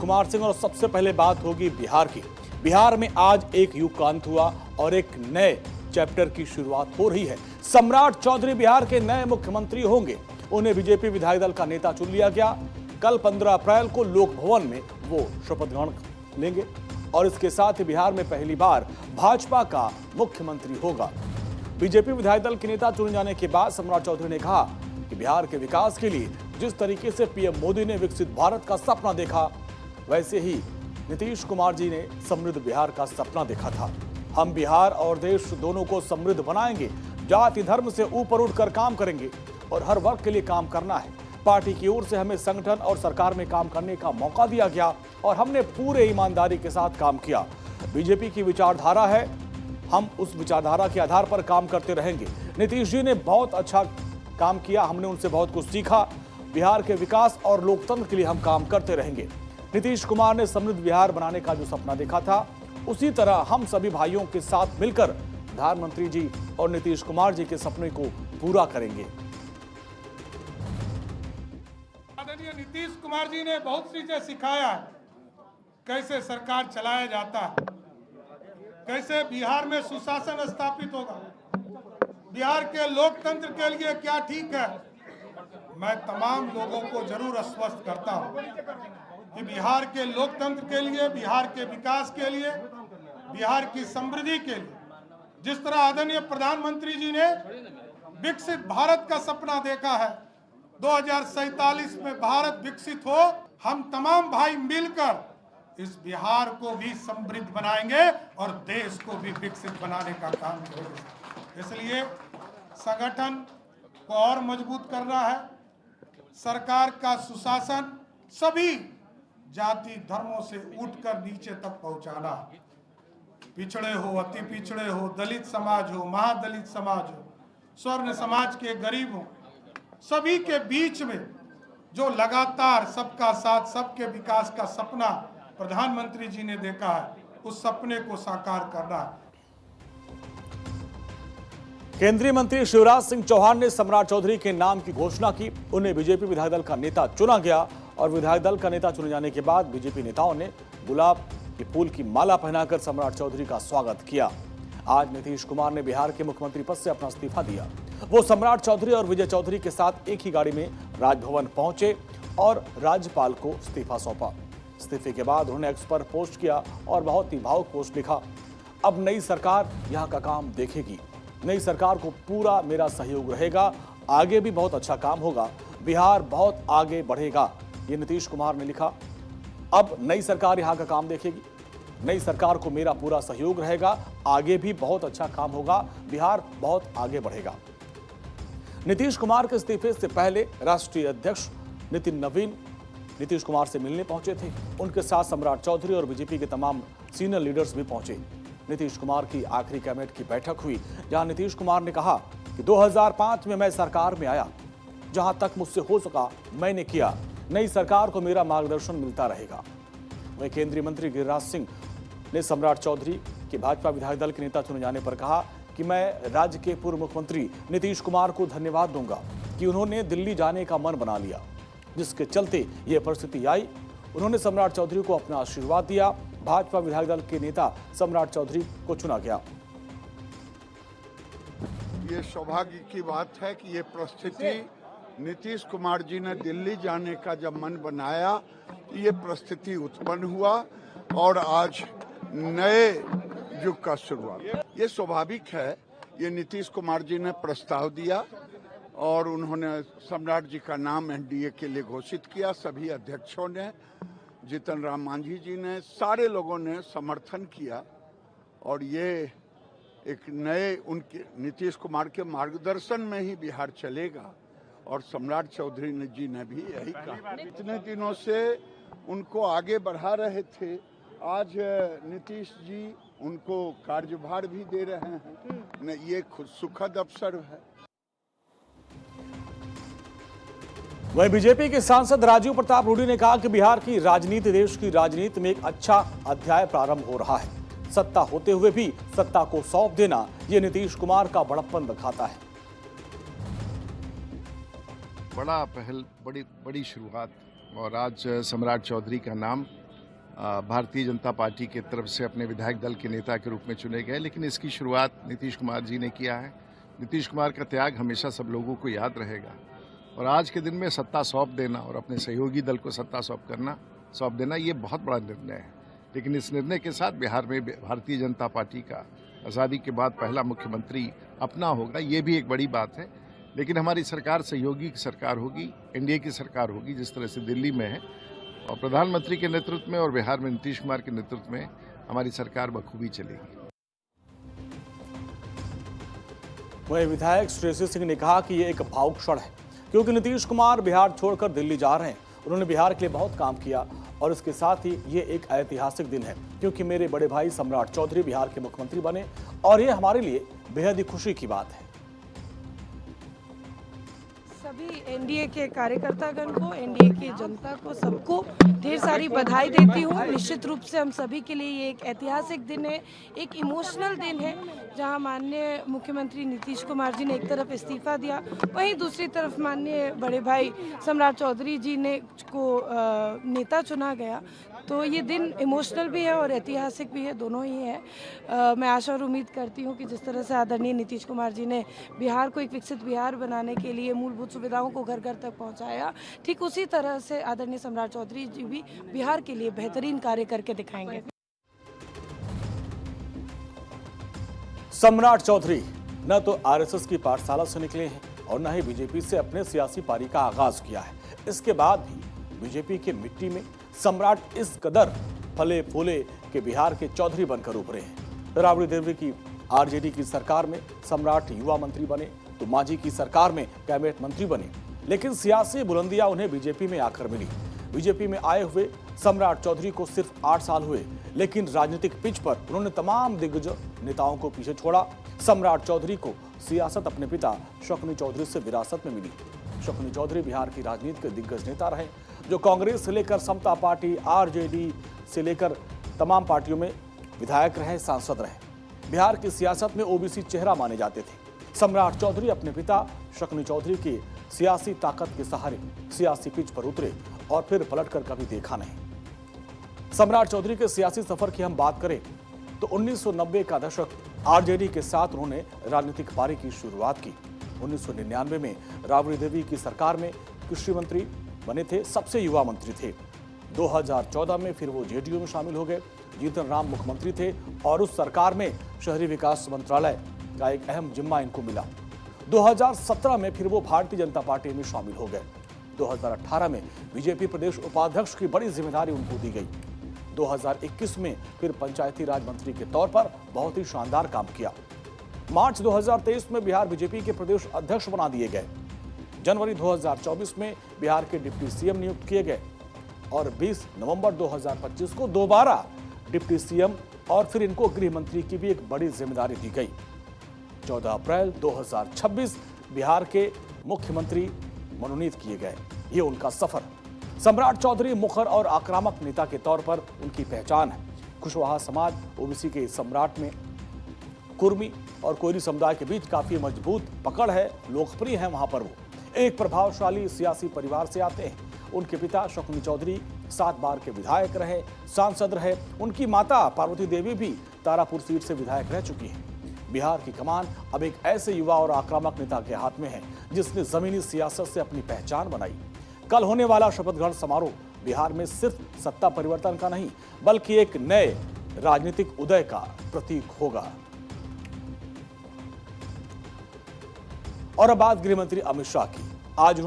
कुमार सिंह और सबसे पहले बात होगी बिहार की। बिहार में आज एक युग का अंत हुआ और एक नए चैप्टर की शुरुआत हो रही है। सम्राट चौधरी बिहार के नए मुख्यमंत्री होंगे। उन्हें बीजेपी विधायक दल का नेता चुन लिया गया। कल 15 अप्रैल को लोक भवन में वो शपथ ग्रहण लेंगे और इसके साथ ही बिहार में पहली बार भाजपा का मुख्यमंत्री होगा। बीजेपी विधायक दल के नेता चुने जाने के बाद सम्राट चौधरी ने कहा कि बिहार के विकास के लिए जिस तरीके से पीएम मोदी ने विकसित भारत का सपना देखा, वैसे ही नीतीश कुमार जी ने समृद्ध बिहार का सपना देखा था। हम बिहार और देश दोनों को समृद्ध बनाएंगे, जाति धर्म से ऊपर उठकर काम करेंगे और हर वर्ग के लिए काम करना है। पार्टी की ओर से हमें संगठन और सरकार में काम करने का मौका दिया गया और हमने पूरे ईमानदारी के साथ काम किया। बीजेपी की विचारधारा है, हम उस विचारधारा के आधार पर काम करते रहेंगे। नीतीश जी ने बहुत अच्छा काम किया, हमने उनसे बहुत कुछ सीखा। बिहार के विकास और लोकतंत्र के लिए हम काम करते रहेंगे। नीतीश कुमार ने समृद्ध बिहार बनाने का जो सपना देखा था, उसी तरह हम सभी भाइयों के साथ मिलकर प्रधानमंत्री जी और नीतीश कुमार जी के सपने को पूरा करेंगे। आदरणीय नीतीश कुमार जी ने बहुत चीजें सिखाया है, कैसे सरकार चलाया जाता है, कैसे बिहार में सुशासन स्थापित होगा, बिहार के लोकतंत्र के लिए क्या ठीक है। मैं तमाम लोगों को जरूर आश्वस्त करता हूं कि बिहार के लोकतंत्र के लिए, बिहार के विकास के लिए, बिहार की समृद्धि के लिए, जिस तरह आदरणीय प्रधानमंत्री जी ने विकसित भारत का सपना देखा है, 2047 में भारत विकसित हो, हम तमाम भाई मिलकर इस बिहार को भी समृद्ध बनाएंगे और देश को भी विकसित बनाने का काम करेंगे। इसलिए संगठन को और मजबूत करना है, सरकार का सुशासन सभी जाति धर्मों से उठकर नीचे तक पहुंचाना। पिछड़े हो, अति पिछड़े हो, दलित समाज हो, महादलित समाज हो, स्वर्ण समाज के गरीब हो, सभी के बीच में जो लगातार सबका साथ सबके विकास का सपना प्रधानमंत्री जी ने देखा है, उस सपने को साकार करना है। केंद्रीय मंत्री शिवराज सिंह चौहान ने सम्राट चौधरी के नाम की घोषणा की। उन्हें बीजेपी विधायक दल का नेता चुना गया और विधायक दल का नेता चुने जाने के बाद बीजेपी नेताओं ने गुलाब के फूल की माला पहनाकर सम्राट चौधरी का स्वागत किया। आज नीतीश कुमार ने बिहार के मुख्यमंत्री पद से अपना इस्तीफा दिया। वो सम्राट चौधरी और विजय चौधरी के साथ एक ही गाड़ी में राजभवन पहुंचे और राज्यपाल को इस्तीफा सौंपा। इस्तीफे के बाद उन्होंने एक्स पर पोस्ट किया और बहुत ही भावुक पोस्ट लिखा। अब नई सरकार यहाँ का काम देखेगी, नई सरकार को पूरा मेरा सहयोग रहेगा, आगे भी बहुत अच्छा काम होगा, बिहार बहुत आगे बढ़ेगा, ये नीतीश कुमार ने लिखा। अब नई सरकार यहाँ का काम देखेगी, नई सरकार को मेरा पूरा सहयोग रहेगा, आगे भी बहुत अच्छा काम होगा, बिहार बहुत आगे बढ़ेगा। नीतीश कुमार के इस्तीफे से पहले राष्ट्रीय अध्यक्ष नितिन नवीन नीतीश कुमार से मिलने पहुंचे थे। उनके साथ सम्राट चौधरी और बीजेपी के तमाम सीनियर लीडर्स भी पहुंचे। नीतीश कुमार की आखिरी कैबिनेट की बैठक हुई, जहां नीतीश कुमार ने कहा कि 2005 में मैं सरकार में आया, जहां तक मुझसे हो सका मैंने किया, नई सरकार को मेरा मार्गदर्शन मिलता रहेगा। वहीं केंद्रीय मंत्री गिरिराज सिंह ने सम्राट चौधरी के भाजपा विधायक दल के नेता चुने जाने पर कहा कि मैं राज्य के पूर्व मुख्यमंत्री नीतीश कुमार को धन्यवाद दूंगा कि उन्होंने दिल्ली जाने का मन बना लिया, जिसके चलते यह परिस्थिति आई। उन्होंने सम्राट चौधरी को अपना आशीर्वाद दिया। भाजपा विधायक दल के नेता सम्राट चौधरी को चुना गया। ये सौभाग्य की बात है कि ये परिस्थिति नीतीश कुमार जी ने दिल्ली जाने का जब मन बनाया, ये परिस्थिति उत्पन्न हुआ और आज नए युग का शुरुआत। ये स्वाभाविक है, ये नीतीश कुमार जी ने प्रस्ताव दिया और उन्होंने सम्राट जी का नाम एनडीए के लिए घोषित किया। सभी अध्यक्षों ने, जीतन राम मांझी जी ने, सारे लोगों ने समर्थन किया और ये एक नए उनके नीतीश कुमार के मार्गदर्शन में ही बिहार चलेगा और सम्राट चौधरी जी ने भी यही कहा। इतने दिनों से उनको आगे बढ़ा रहे थे, आज नीतीश जी उनको कार्यभार भी दे रहे हैं, ये खुद सुखद अवसर है। वहीं बीजेपी के सांसद राजीव प्रताप रूडी ने कहा कि बिहार की राजनीति, देश की राजनीति में एक अच्छा अध्याय प्रारंभ हो रहा है। सत्ता होते हुए भी सत्ता को सौंप देना, ये नीतीश कुमार का बड़प्पन दिखाता है। बड़ा पहल, बड़ी शुरुआत और आज सम्राट चौधरी का नाम भारतीय जनता पार्टी की तरफ से अपने विधायक दल के नेता के रूप में चुने गए, लेकिन इसकी शुरुआत नीतीश कुमार जी ने किया है। नीतीश कुमार का त्याग हमेशा सब लोगों को याद रहेगा और आज के दिन में सत्ता सौंप देना और अपने सहयोगी दल को सत्ता सौंप देना ये बहुत बड़ा निर्णय है। लेकिन इस निर्णय के साथ बिहार में भारतीय जनता पार्टी का आज़ादी के बाद पहला मुख्यमंत्री अपना होगा, ये भी एक बड़ी बात है। लेकिन हमारी सरकार सहयोगी की सरकार होगी, एनडीए की सरकार होगी, जिस तरह से दिल्ली में है और प्रधानमंत्री के नेतृत्व में और बिहार में नीतीश कुमार के नेतृत्व में हमारी सरकार बखूबी चलेगी। वहीं विधायक श्रेयसी सिंह ने कहा कि ये एक भावुक क्षण है क्योंकि नीतीश कुमार बिहार छोड़कर दिल्ली जा रहे हैं। उन्होंने बिहार के लिए बहुत काम किया और इसके साथ ही ये एक ऐतिहासिक दिन है क्योंकि मेरे बड़े भाई सम्राट चौधरी बिहार के मुख्यमंत्री बने और ये हमारे लिए बेहद ही खुशी की बात है। सभी एनडीए के कार्यकर्तागण को, एनडीए की जनता को, सबको ढेर सारी बधाई देती हूँ। निश्चित रूप से हम सभी के लिए ये एक ऐतिहासिक दिन है, एक इमोशनल दिन है, जहां माननीय मुख्यमंत्री नीतीश कुमार जी ने एक तरफ इस्तीफा दिया, वहीं दूसरी तरफ माननीय बड़े भाई सम्राट चौधरी जी ने को नेता चुना गया। तो ये दिन इमोशनल भी है और ऐतिहासिक भी है, दोनों ही है। मैं आशा और उम्मीद करती हूँ कि जिस तरह से आदरणीय नीतीश कुमार जी ने बिहार को एक विकसित बिहार बनाने के लिए मूलभूत सुविधाओं को घर घर तक पहुँचाया, ठीक उसी तरह से आदरणीय सम्राट चौधरी जी भी बिहार के लिए बेहतरीन कार्य करके दिखाएंगे। सम्राट चौधरी न तो आरएसएस की पाठशाला से निकले हैं और न ही बीजेपी से अपने सियासी पारी का आगाज किया है। इसके बाद भी बीजेपी के मिट्टी में सम्राट इस कदर फले फूले के बिहार के चौधरी बनकर उभरे हैं। राबड़ी देवी की आरजेडी की सरकार में सम्राट युवा मंत्री बने तो मांझी की सरकार में कैबिनेट मंत्री बने, लेकिन सियासी बुलंदियां उन्हें बीजेपी में आकर मिली। बीजेपी में आए हुए सम्राट चौधरी को सिर्फ 8 साल हुए, लेकिन राजनीतिक पिच पर उन्होंने तमाम दिग्गज नेताओं को पीछे छोड़ा। सम्राट चौधरी को सियासत अपने पिता शकुनी चौधरी से विरासत में मिली। शकुनी चौधरी बिहार की राजनीति के दिग्गज नेता रहे, जो कांग्रेस से लेकर समता पार्टी, आरजेडी से लेकर तमाम पार्टियों में विधायक रहे, सांसद रहे। बिहार की सियासत में ओबीसी चेहरा माने जाते थे। सम्राट चौधरी अपने पिता शकुनी चौधरी की सियासी ताकत के सहारे सियासी पिच पर उतरे और फिर पलटकर कभी देखा नहीं। सम्राट चौधरी के सियासी सफर की हम बात करें तो 1990 का दशक आरजेडी के साथ उन्होंने राजनीतिक पारी की शुरुआत की। 1999 में राबड़ी देवी की सरकार में कृषि मंत्री बने थे, सबसे युवा मंत्री थे। 2014 में फिर वो जेडीयू में शामिल हो गए। जीतन राम मुख्यमंत्री थे और उस सरकार में शहरी विकास मंत्रालय का एक अहम जिम्मा इनको मिला। 2017 में फिर वो भारतीय जनता पार्टी में शामिल हो गए। 2018 में बीजेपी प्रदेश उपाध्यक्ष की बड़ी जिम्मेदारी उनको दी गई। 2021 में फिर पंचायती राज मंत्री के तौर पर बहुत ही शानदार काम किया। मार्च 2023 में बिहार बीजेपी के प्रदेश अध्यक्ष बना दिए गए। जनवरी 2024 में बिहार के डिप्टी सीएम नियुक्त किए गए और 20 नवंबर 2025 को दोबारा डिप्टी सीएम और फिर इनको गृह मंत्री की भी एक बड़ी जिम्मेदारी दी गई। 14 अप्रैल 2026 बिहार के मुख्यमंत्री मनोनीत किए गए। ये उनका सफर। सम्राट चौधरी मुखर और आक्रामक नेता के तौर पर उनकी पहचान है। कुशवाहा समाज ओबीसी के सम्राट में कुर्मी और कोयरी समुदाय के बीच काफी मजबूत पकड़ है, लोकप्रिय है। वहां पर वो एक प्रभावशाली सियासी परिवार से आते हैं। उनके पिता शकुनी चौधरी 7 बार के विधायक रहे, सांसद रहे। उनकी माता पार्वती देवी भी तारापुर सीट से विधायक रह चुकी हैं। बिहार की कमान अब एक ऐसे युवा और आक्रामक नेता के हाथ में है जिसने जमीनी सियासत से अपनी पहचान बनाई। कल होने वाला शपथ ग्रहण समारोह बिहार में सिर्फ सत्ता परिवर्तन का नहीं, बल्कि एक नए राजनीतिक उदय का प्रतीक होगा। और अब बात गृह मंत्री अमित शाह की। आज